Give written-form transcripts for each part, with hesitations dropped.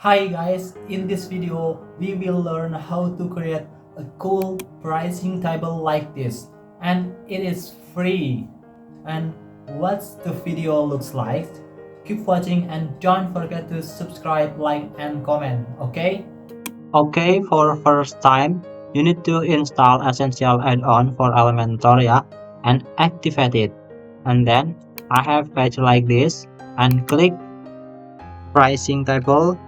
Hi guys, in this video we will learn how to create a cool pricing table like this, and it is free. And what's the video looks like? Keep watching and don't forget to subscribe, like and comment, okay? Okay, for first time, you need to install essential add-on for Elementor, yeah, and activate it. And then I have page like this and click pricing table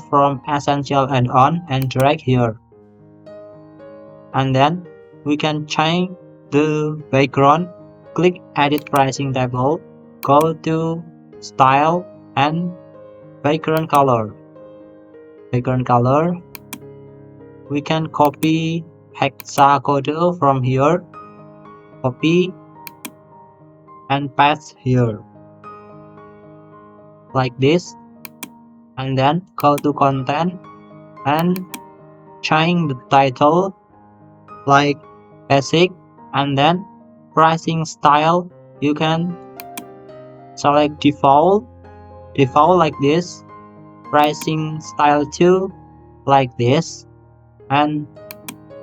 from essential add-on and drag here. And then we can change the background. Click edit pricing table, go to style and background color. We can copy hexacode from here, copy and paste here like this, and then go to content and change the title like basic, and then pricing style you can select default like this, pricing style 2 like this, and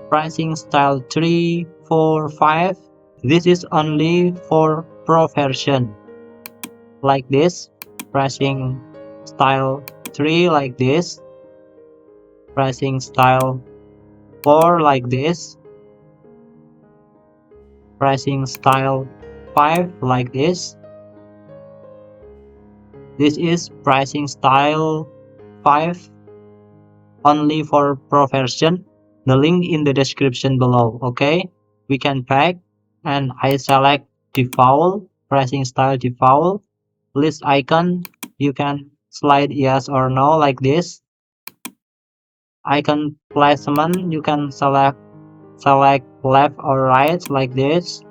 pricing style 3, 4, 5. This is only for pro version like this, pricing style 3 like this, pricing style 4 like this, pricing style 5 like this. This is pricing style 5 only for pro version. The link in the description below. Okay, we can back and I select default, pricing style default, list icon. You can slide yes or no like this. Icon placement you can select left or right like this.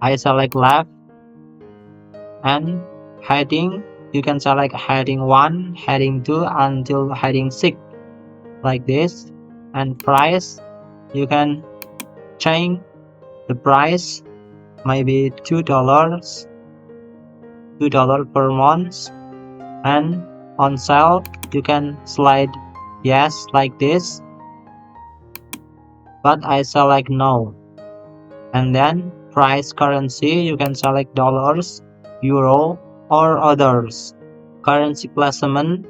I select left. And heading you can select heading 1, heading 2 until heading 6 like this. And price you can change the price, maybe $2 per month. And on sale you can slide yes like this, but I select no. And then price currency you can select dollars, euro or others. Currency placement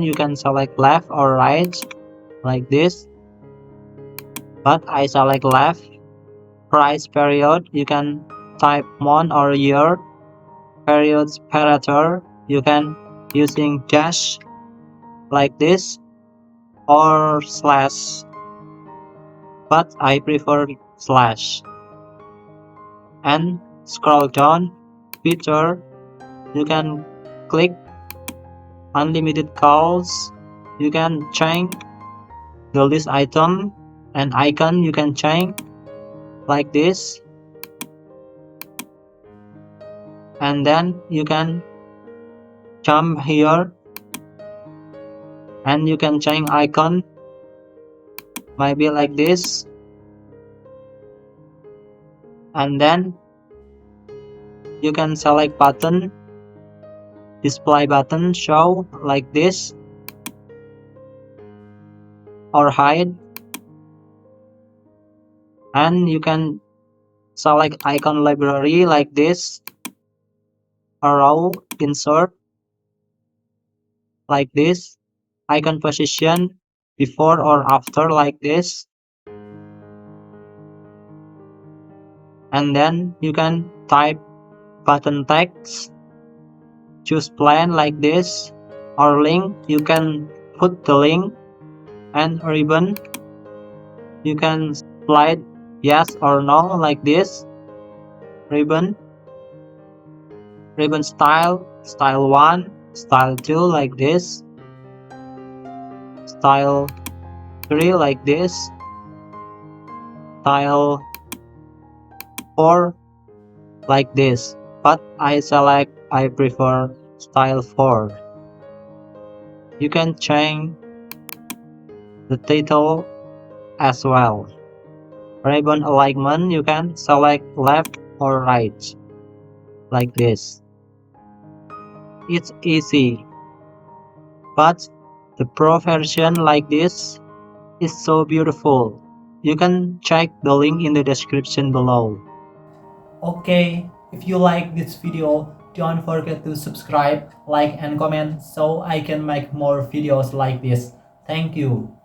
you can select left or right like this, but I select left. Price period you can type month or year. Period separator you can using dash like this or slash, but I prefer slash. And scroll down feature you can click unlimited calls. You can change the list item and icon you can change like this, and then you can jump here and you can change icon maybe like this, and then you can select button, display button show like this or hide, and you can select icon library like this, arrow insert like this, icon position before or after like this, and then you can type button text, choose plan like this, or link you can put the link, and ribbon you can slide yes or no like this. Ribbon style 1, style 2 like this, style 3 like this, style 4 like this, but I prefer style 4. You can change the title as well. Ribbon alignment you can select left or right like this. it's easy. But the pro version like this is so beautiful. You can check the link in the description below. Okay, if you like this video, don't forget to subscribe, like and comment so I can make more videos like this. Thank you.